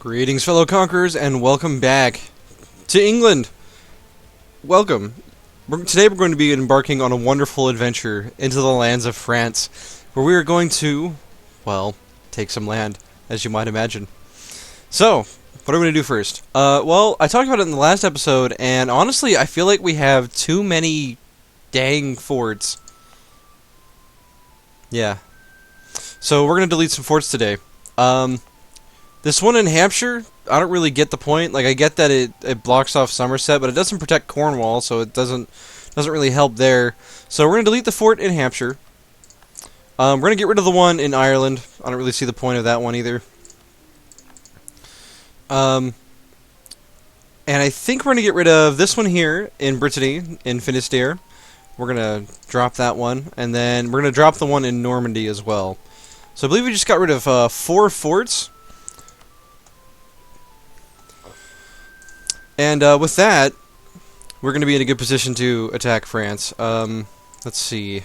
Greetings, fellow conquerors, and welcome back to England. Welcome. Today we're going to be embarking on a wonderful adventure into the lands of France, where we are going to, well, take some land, as you might imagine. So, what are we going to do first? Well, I talked about it in the last episode, and honestly, I feel like we have too many dang forts. Yeah. So, we're going to delete some forts today. This one in Hampshire, I don't really get the point. Like, I get that it blocks off Somerset, but it doesn't protect Cornwall, so it doesn't really help there. So we're going to delete the fort in Hampshire. We're going to get rid of the one in Ireland. I don't really see the point of that one either. And I think we're going to get rid of this one here in Brittany, in Finisterre. We're going to drop that one, and then we're going to drop the one in Normandy as well. So I believe we just got rid of 4 forts. And with that, we're going to be in a good position to attack France. Let's see.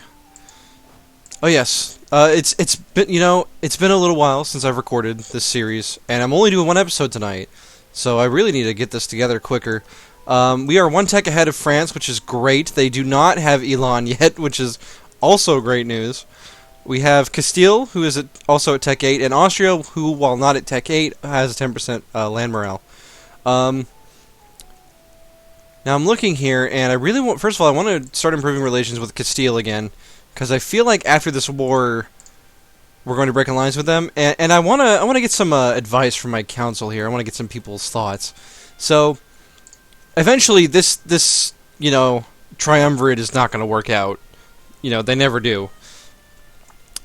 Oh yes, it's been a little while since I've recorded this series, and I'm only doing one episode tonight, so I really need to get this together quicker. We are 1 tech ahead of France, which is great. They do not have Elan yet, which is also great news. We have Castile, who is also at Tech 8, and Austria, who, while not at Tech 8, has a 10% land morale. Now I'm looking here, and I really want, first of all, I want to start improving relations with Castile again, because I feel like after this war, we're going to break alliance with them, and I want to get some advice from my council here. I want to get some people's thoughts. So, eventually, this triumvirate is not going to work out. They never do.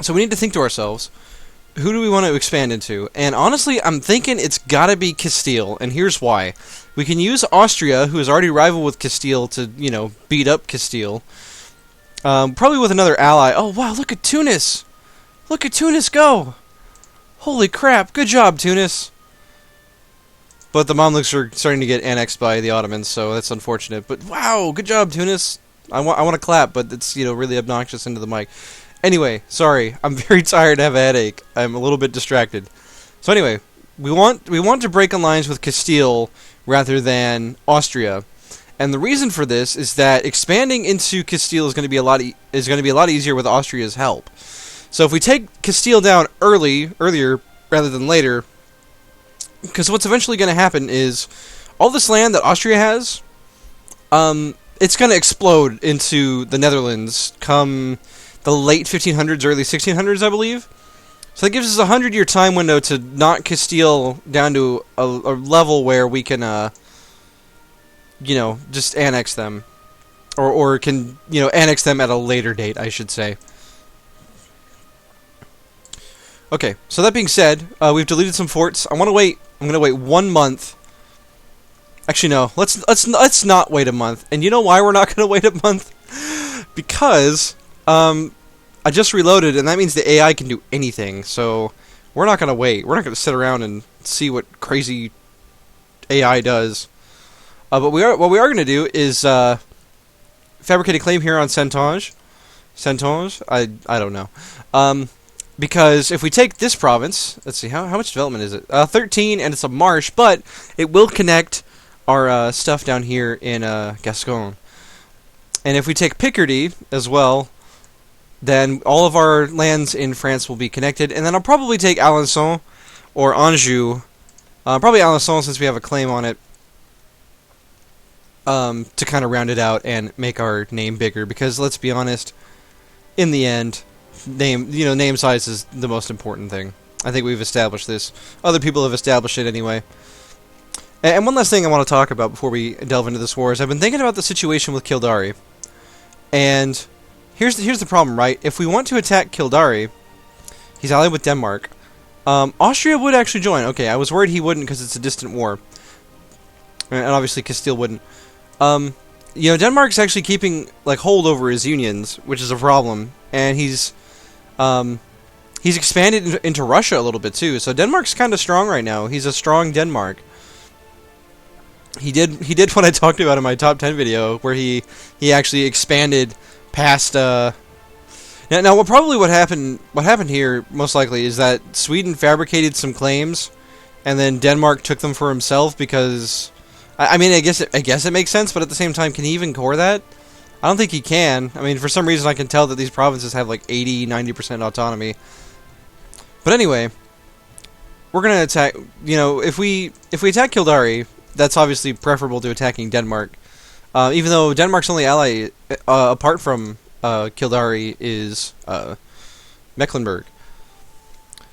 So we need to think to ourselves, who do we want to expand into? And honestly, I'm thinking it's gotta be Castile, and here's why. We can use Austria, who is already rival with Castile, to, beat up Castile. Probably with another ally. Oh, wow, look at Tunis! Look at Tunis go! Holy crap, good job, Tunis! But the Mamluks are starting to get annexed by the Ottomans, so that's unfortunate. But wow, good job, Tunis! I want to clap, but it's, really obnoxious into the mic. Anyway, sorry, I'm very tired, I have a headache. I'm a little bit distracted. So anyway, we want to break alliance with Castile rather than Austria. And the reason for this is that expanding into Castile is going to be a lot easier with Austria's help. So if we take Castile down earlier rather than later, because what's eventually going to happen is all this land that Austria has, it's going to explode into the Netherlands come the late 1500s, early 1600s, I believe. So that gives us a 100-year time window to knock Castile down to a level where we can, just annex them. Or can, annex them at a later date, I should say. Okay, so that being said, we've deleted some forts. I'm gonna wait 1 month. Actually, no. Let's not wait a month. And you know why we're not gonna wait a month? Because I just reloaded, and that means the AI can do anything, so we're not going to wait. We're not going to sit around and see what crazy AI does. But what we are going to do is fabricate a claim here on Centange. Centange? I don't know. Because if we take this province, let's see, how much development is it? 13, and it's a marsh, but it will connect our stuff down here in Gascon. And if we take Picardy as well, then all of our lands in France will be connected. And then I'll probably take Alençon or Anjou. Probably Alençon, since we have a claim on it, to kind of round it out and make our name bigger. Because let's be honest, in the end, name size is the most important thing. I think we've established this. Other people have established it anyway. And one last thing I want to talk about before we delve into this war is I've been thinking about the situation with Kildare. And here's the problem, right? If we want to attack Kildare, he's allied with Denmark. Austria would actually join. Okay, I was worried he wouldn't because it's a distant war. And obviously Castile wouldn't. Denmark's actually keeping hold over his unions, which is a problem. And he's expanded into Russia a little bit too. So Denmark's kind of strong right now. He's a strong Denmark. He did what I talked about in my top 10 video, where he actually expanded past now what happened here most likely is that Sweden fabricated some claims and then Denmark took them for himself because, I mean, I guess it makes sense, but at the same time, can he even core that? I don't think he can. I mean, for some reason, I can tell that these provinces have like 80-90% autonomy. But anyway, we're gonna attack. You know, if we attack Kildare, that's obviously preferable to attacking Denmark. Even though Denmark's only ally, apart from Kildare, is Mecklenburg.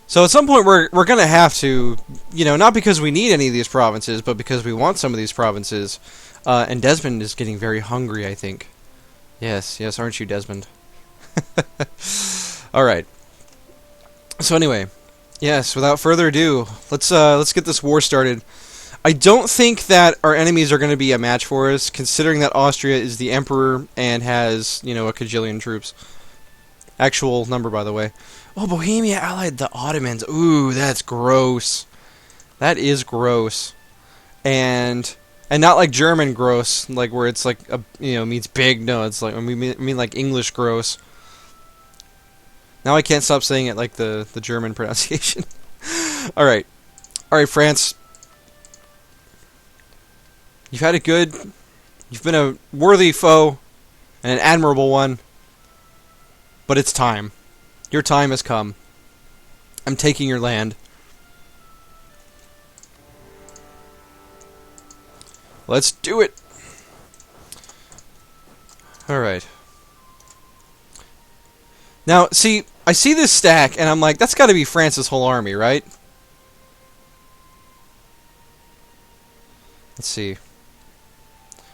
So at some point we're going to have to, you know, not because we need any of these provinces, but because we want some of these provinces. And Desmond is getting very hungry, I think. Yes, aren't you, Desmond? Alright. So anyway, yes, without further ado, let's get this war started. I don't think that our enemies are going to be a match for us, considering that Austria is the emperor and has, you know, a cajillion troops. Actual number, by the way. Oh, Bohemia allied the Ottomans. Ooh, that's gross. That is gross. And not like German gross, like where it's like a, you know, means big. No, it's like I mean like English gross. Now I can't stop saying it like the German pronunciation. All right, France. You've had it good. You've been a worthy foe and an admirable one. But it's time. Your time has come. I'm taking your land. Let's do it. Alright. Now, see, I see this stack, and I'm like, that's got to be France's whole army, right? Let's see.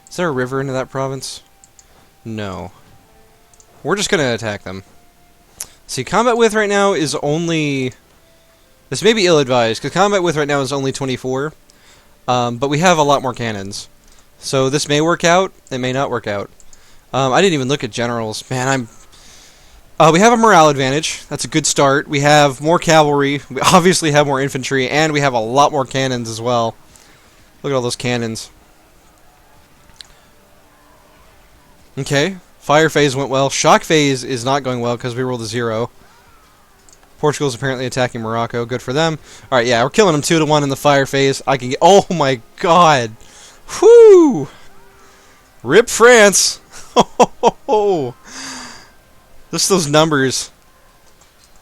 Is there a river into that province? No. We're just going to attack them. See, combat width right now is only... This may be ill-advised, because combat width right now is only 24. But we have a lot more cannons. So this may work out, it may not work out. I didn't even look at generals. Man, we have a morale advantage. That's a good start. We have more cavalry. We obviously have more infantry, and we have a lot more cannons as well. Look at all those cannons. Okay. Fire phase went well. Shock phase is not going well because we rolled a 0. Portugal's apparently attacking Morocco. Good for them. Alright, yeah, we're killing them 2-1 in the fire phase. I can get... Oh my god! Whoo! Rip France! Just those numbers.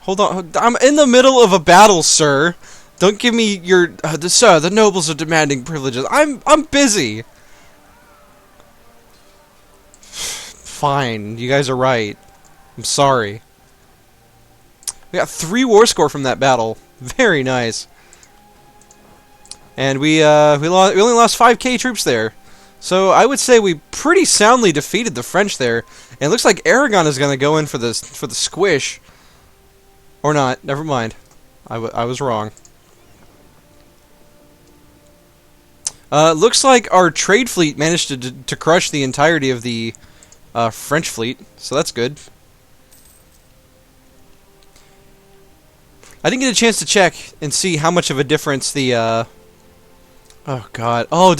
Hold on. I'm in the middle of a battle, sir. Don't give me your... sir, the nobles are demanding privileges. I'm busy. Fine, you guys are right. I'm sorry. We got 3 war score from that battle. Very nice. And we only lost 5k troops there. So I would say we pretty soundly defeated the French there. And it looks like Aragon is going to go in for the squish. Or not. Never mind. I was wrong. Looks like our trade fleet managed to crush the entirety of the French fleet, so that's good. I didn't get a chance to check and see how much of a difference the, oh god. Oh,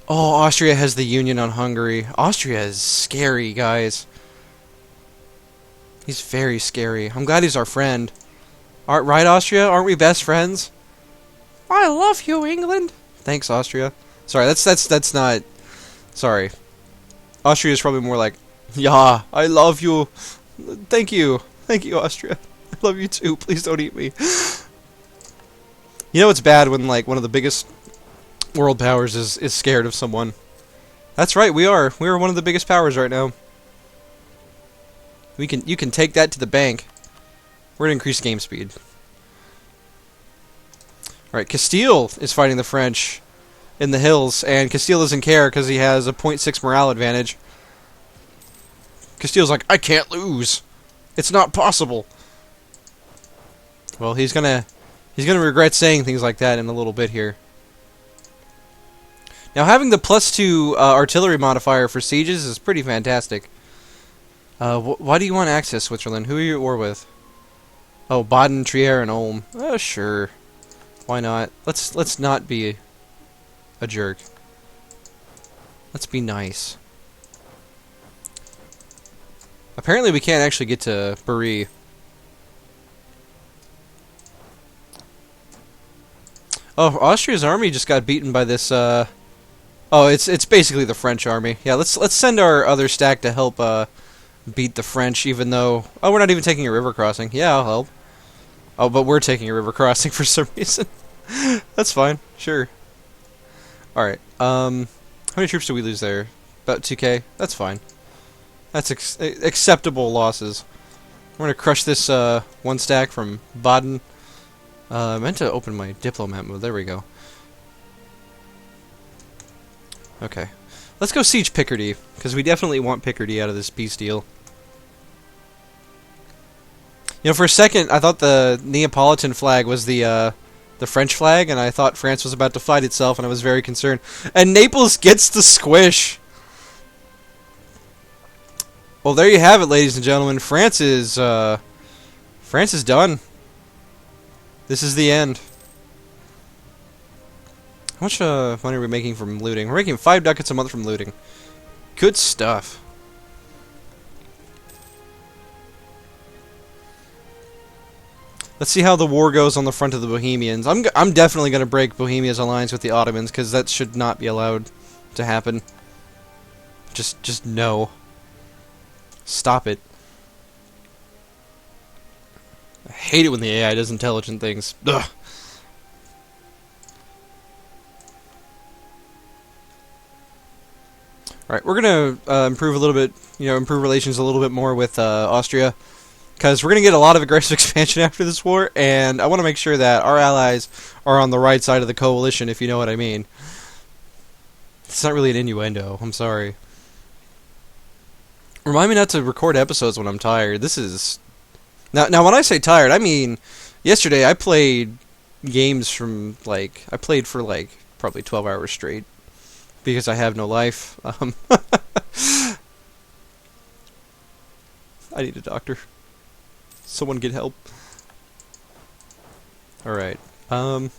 Austria has the Union on Hungary. Austria is scary, guys. He's very scary. I'm glad he's our friend. Right, Austria? Aren't we best friends? I love you, England. Thanks, Austria. Sorry, that's not... Sorry. Austria is probably more like, yeah, I love you. Thank you. Thank you, Austria. I love you too. Please don't eat me. You know it's bad when, like, one of the biggest world powers is scared of someone. That's right, we are. We are one of the biggest powers right now. You can take that to the bank. We're gonna increase game speed. Alright, Castile is fighting the French in the hills, and Castile doesn't care because he has a 0.6 morale advantage. Castile's like, I can't lose. It's not possible. Well, he's gonna regret saying things like that in a little bit here. Now, having the +2 artillery modifier for sieges is pretty fantastic. Why do you want to access Switzerland? Who are you at war with? Oh, Baden, Trier, and Ulm. Oh, sure. Why not? Let's not be a jerk. Let's be nice. Apparently we can't actually get to Bari. Oh, Austria's army just got beaten by this. Oh, it's basically the French army. Yeah, let's send our other stack to help beat the French. Even though, oh, we're not even taking a river crossing. Yeah, I'll help. Oh, but we're taking a river crossing for some reason. That's fine. Sure. All right. How many troops do we lose there? About 2K. That's fine. That's acceptable losses. We're gonna crush this one stack from Baden. I meant to open my diplomat mode. There we go. Okay. Let's go siege Picardy, because we definitely want Picardy out of this peace deal. You know, for a second, I thought the Neapolitan flag was the French flag, and I thought France was about to fight itself, and I was very concerned. And Naples gets the squish! Well, there you have it, ladies and gentlemen. France is done. This is the end. How much money are we making from looting? We're making 5 ducats a month from looting. Good stuff. Let's see how the war goes on the front of the Bohemians. I'm definitely going to break Bohemia's alliance with the Ottomans, because that should not be allowed to happen. Just no. Stop it. I hate it when the AI does intelligent things. Ugh. Alright, we're gonna improve a little bit, improve relations a little bit more with Austria, because we're gonna get a lot of aggressive expansion after this war, and I want to make sure that our allies are on the right side of the coalition, if you know what I mean. It's not really an innuendo, I'm sorry. Remind me not to record episodes when I'm tired. This is... Now when I say tired, I mean... Yesterday, I played games from, I played for, probably 12 hours straight. Because I have no life. I need a doctor. Someone get help. Alright. We're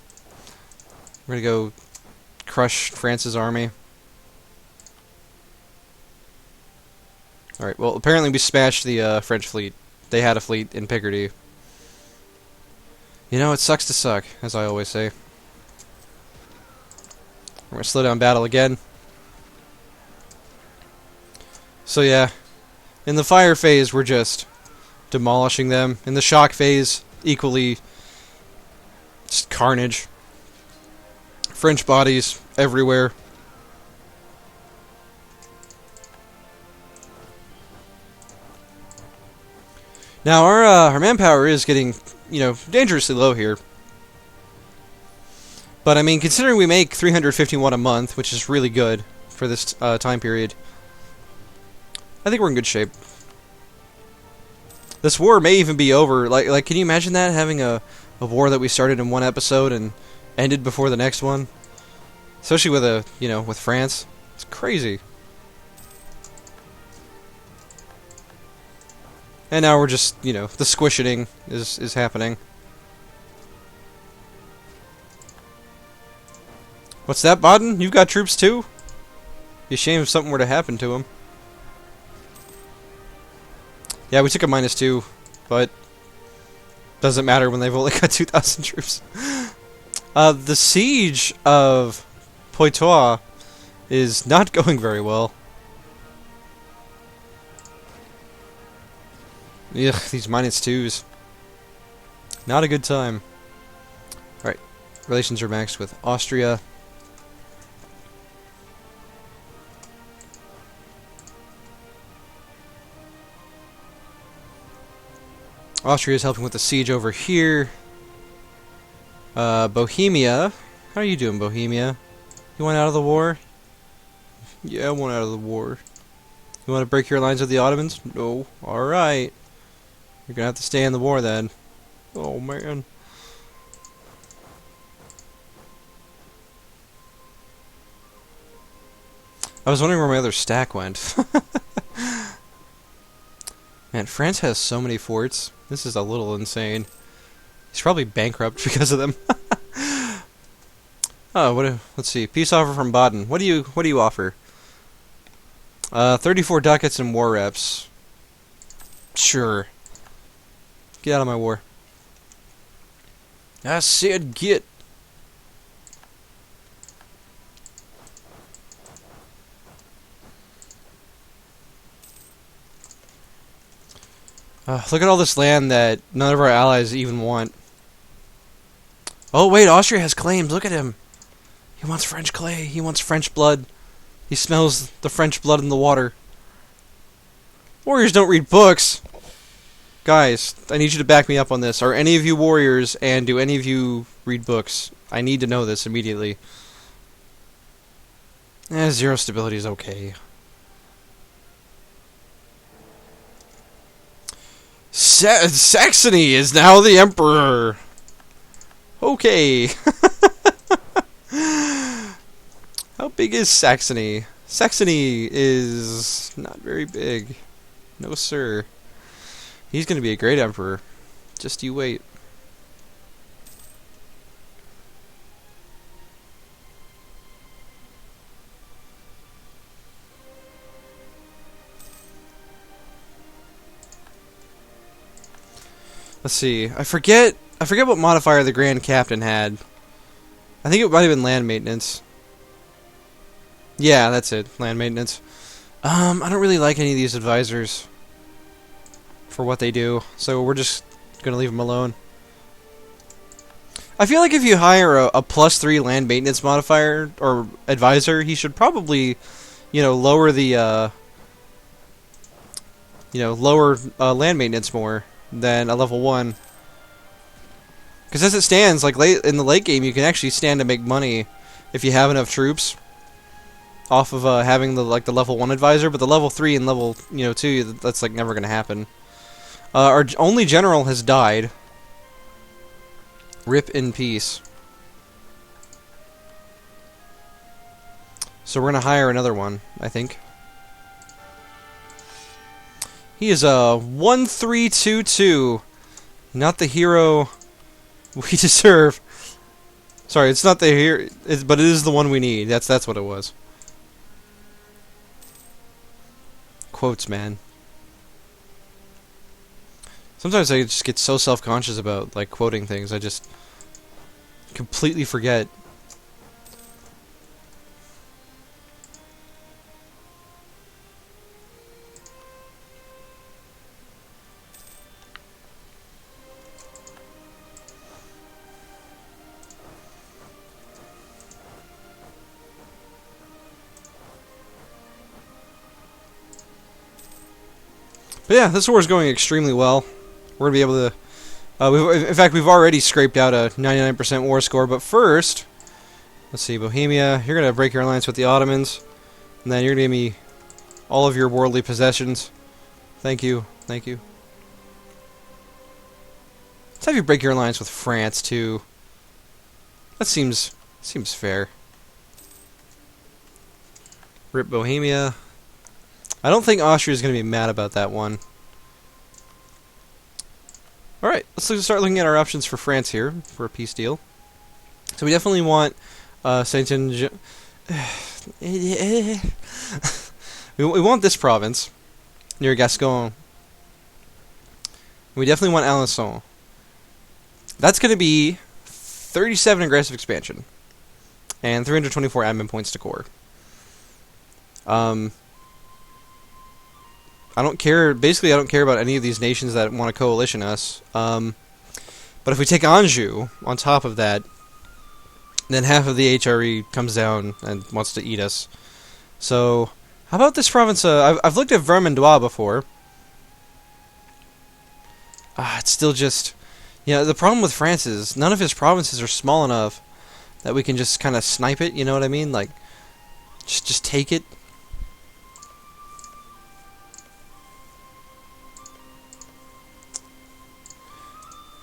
gonna go crush France's army. Alright, well, apparently we smashed the French fleet. They had a fleet in Picardy. You know, it sucks to suck, as I always say. We're gonna slow down battle again. So yeah, in the fire phase, we're just demolishing them. In the shock phase, equally, just carnage. French bodies everywhere. Now, our manpower is getting, dangerously low here. But, I mean, considering we make 351 a month, which is really good for this time period, I think we're in good shape. This war may even be over. Like, can you imagine that? Having a war that we started in one episode and ended before the next one? Especially with with France. It's crazy. And now we're just, the squishing is happening. What's that, Baden? You've got troops too? Be a shame if something were to happen to them. Yeah, we took a -2, but doesn't matter when they've only got 2,000 troops. The siege of Poitou is not going very well. Ugh, these -2s. Not a good time. Alright, relations are maxed with Austria. Austria is helping with the siege over here. Bohemia. How are you doing, Bohemia? You want out of the war? Yeah, I want out of the war. You want to break your alliance with the Ottomans? No. Alright. You're gonna have to stay in the war then. Oh, man. I was wondering where my other stack went. Man, France has so many forts. This is a little insane. He's probably bankrupt because of them. Oh, let's see. Peace offer from Baden. What do you offer? 34 ducats and war reps. Sure. Get out of my war. I said get. Look at all this land that none of our allies even want. Oh wait, Austria has claims. Look at him. He wants French clay. He wants French blood. He smells the French blood in the water. Warriors don't read books. Guys, I need you to back me up on this. Are any of you warriors, and do any of you read books? I need to know this immediately. 0 stability is okay. Saxony is now the emperor. Okay. How big is Saxony? Saxony is not very big. No, sir. He's going to be a great emperor. Just you wait. Let's see. I forget what modifier the Grand Captain had. I think it might have been land maintenance. Yeah, that's it. Land maintenance. I don't really like any of these advisors for what they do, so we're just gonna leave them alone. I feel like if you hire a +3 land maintenance modifier or advisor, he should probably, lower the lower land maintenance more than a level 1. Because as it stands, like in the late game, you can actually stand to make money if you have enough troops off of having the level 1 advisor, but the level 3 and level 2, that's like never gonna happen. Our only general has died. Rip in peace. So we're gonna hire another one, I think. He is a 1322. Not the hero we deserve. Sorry, it's not the hero, but it is the one we need. That's what it was. Quotes, man. Sometimes I just get so self-conscious about quoting things, I just completely forget. But yeah, this war is going extremely well. We're going to be able to... in fact, we've already scraped out a 99% war score, but first... Let's see, Bohemia, you're going to break your alliance with the Ottomans, and then you're going to give me all of your worldly possessions. Thank you, thank you. Let's have you break your alliance with France, too. That seems fair. Rip Bohemia. I don't think Austria is going to be mad about that one. Alright, let's start looking at our options for France here, for a peace deal. So we definitely want Saint-Jean... we want this province, near Gascon. We definitely want Alençon. That's going to be 37 aggressive expansion, and 324 admin points to core. I don't care. Basically, I don't care about any of these nations that want to coalition us. But if we take Anjou on top of that, then half of the HRE comes down and wants to eat us. So, how about this province? I've looked at Vermandois before. It's still just... the problem with France is none of his provinces are small enough that we can just kind of snipe it, you know what I mean? Like, just take it.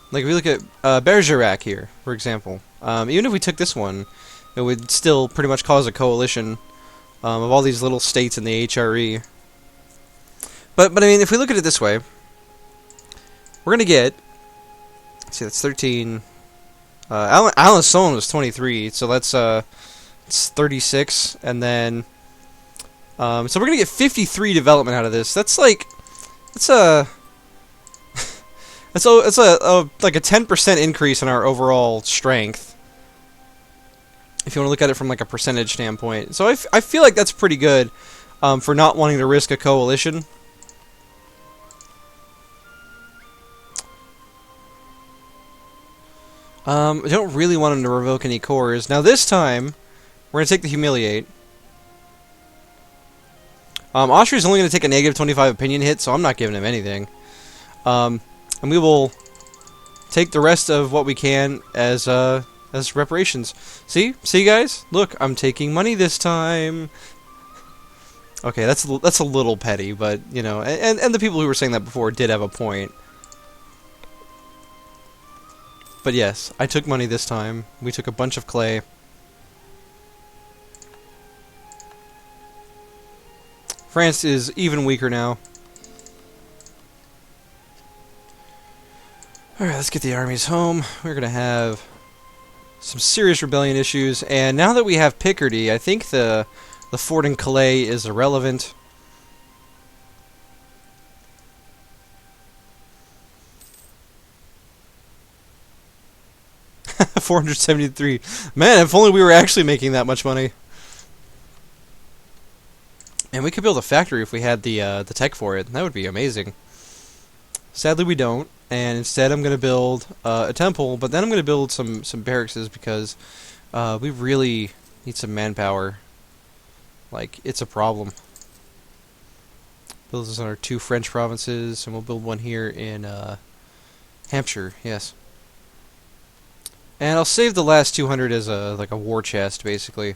Like, if we look at Bergerac here, for example. Even if we took this one, it would still pretty much cause a coalition of all these little states in the HRE. But I mean, if we look at it this way, we're going to get... Let's see, that's 13... Alençon was 23, so that's it's 36, and then... so we're going to get 53 development out of this. That's like... It's a... It's like a 10% increase in our overall strength, if you want to look at it from like a percentage standpoint. So I feel like that's pretty good for not wanting to risk a coalition. I don't really want him to revoke any cores. Now this time, we're going to take the Humiliate. Austria's only going to take a negative 25 opinion hit, so I'm not giving him anything. And we will take the rest of what we can as reparations. See? See, guys? Look, I'm taking money this time. Okay, that's a little petty, but, you know, and the people who were saying that before did have a point. But yes, I took money this time. We took a bunch of clay. France is even weaker now. Alright, let's get the armies home. We're going to have some serious rebellion issues. And now that we have Picardy, I think the fort in Calais is irrelevant. $473. Man, if only we were actually making that much money. And we could build a factory if we had the tech for it. That would be amazing. Sadly, we don't. And instead, I'm going to build a temple, but then I'm going to build some barracks because we really need some manpower. Like, it's a problem. Build this on our 2 French provinces, and we'll build one here in Hampshire. Yes. And I'll save the last 200 as like a war chest, basically.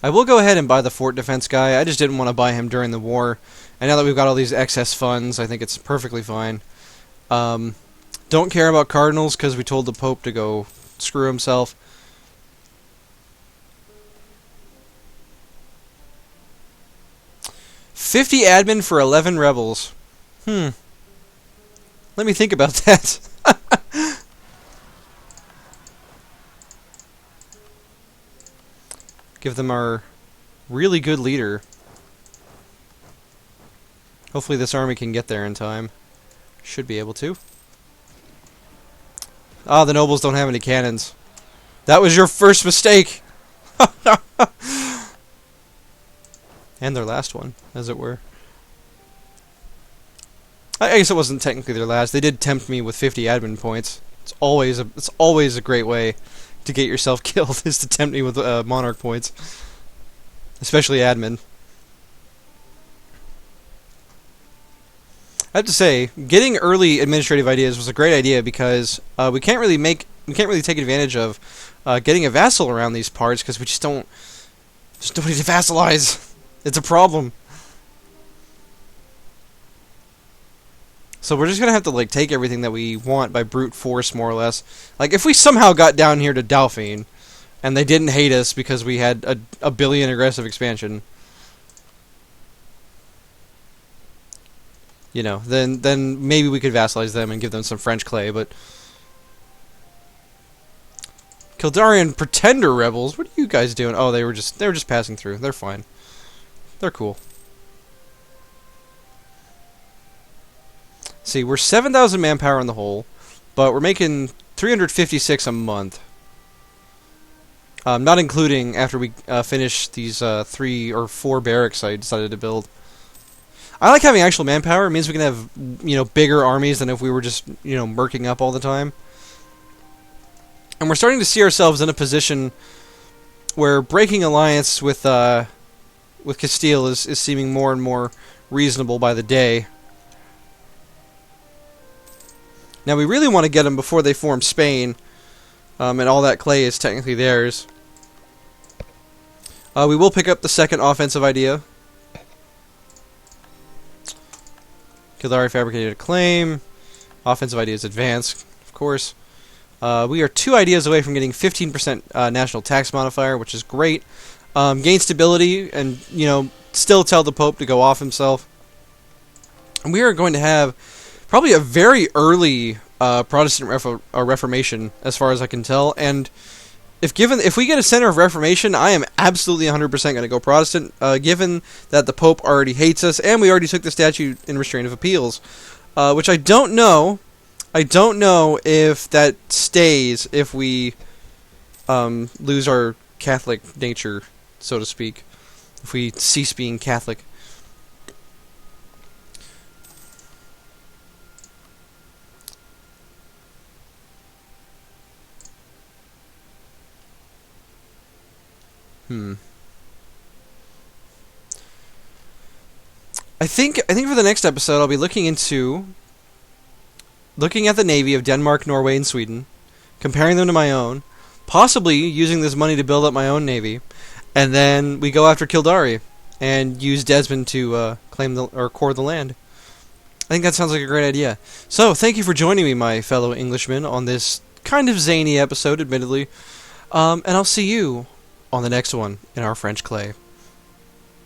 I will go ahead and buy the fort defense guy. I just didn't want to buy him during the war. And now that we've got all these excess funds, I think it's perfectly fine. Don't care about cardinals because we told the Pope to go screw himself. $50 admin for 11 rebels. Let me think about that. Give them our really good leader. Hopefully this army can get there in time. Should be able to. Ah, the nobles don't have any cannons. That was your first mistake! And their last one, as it were. I guess it wasn't technically their last. They did tempt me with 50 admin points. It's always a great way to get yourself killed, is to tempt me with monarch points. Especially admin. I have to say, getting early administrative ideas was a great idea because we can't really take advantage of getting a vassal around these parts because we just don't. There's nobody to vassalize. It's a problem. So we're just gonna have to like take everything that we want by brute force, more or less. Like if we somehow got down here to Dauphine, and they didn't hate us because we had a billion aggressive expansion. You know, then maybe we could vassalize them and give them some French clay, but Kildarian pretender rebels, what are you guys doing? Oh, they were just passing through. They're fine. They're cool. See, we're 7,000 manpower in the whole, but we're making 356 a month. Not including after we finish these 3 or 4 barracks I decided to build. I like having actual manpower. It means we can have, you know, bigger armies than if we were just, you know, murking up all the time. And we're starting to see ourselves in a position where breaking alliance with Castile is seeming more and more reasonable by the day. Now we really want to get them before they form Spain, and all that clay is technically theirs. We will pick up the second offensive idea. Kildari fabricated a claim. Offensive ideas advanced, of course. We are 2 ideas away from getting 15% national tax modifier, which is great. Gain stability and, you know, still tell the Pope to go off himself. And we are going to have probably a very early Protestant Reformation, as far as I can tell. And if we get a center of Reformation, I am absolutely 100% going to go Protestant, given that the Pope already hates us, and we already took the statute in restraint of appeals, which I don't know. I don't know if that stays if we lose our Catholic nature, so to speak, if we cease being Catholic. I think for the next episode I'll be looking at the navy of Denmark, Norway, and Sweden, comparing them to my own, possibly using this money to build up my own navy, and then we go after Kildare and use Desmond to claim or core the land. I think that sounds like a great idea. So, thank you for joining me, my fellow Englishmen, on this kind of zany episode, admittedly. And I'll see you on the next one in our French clay.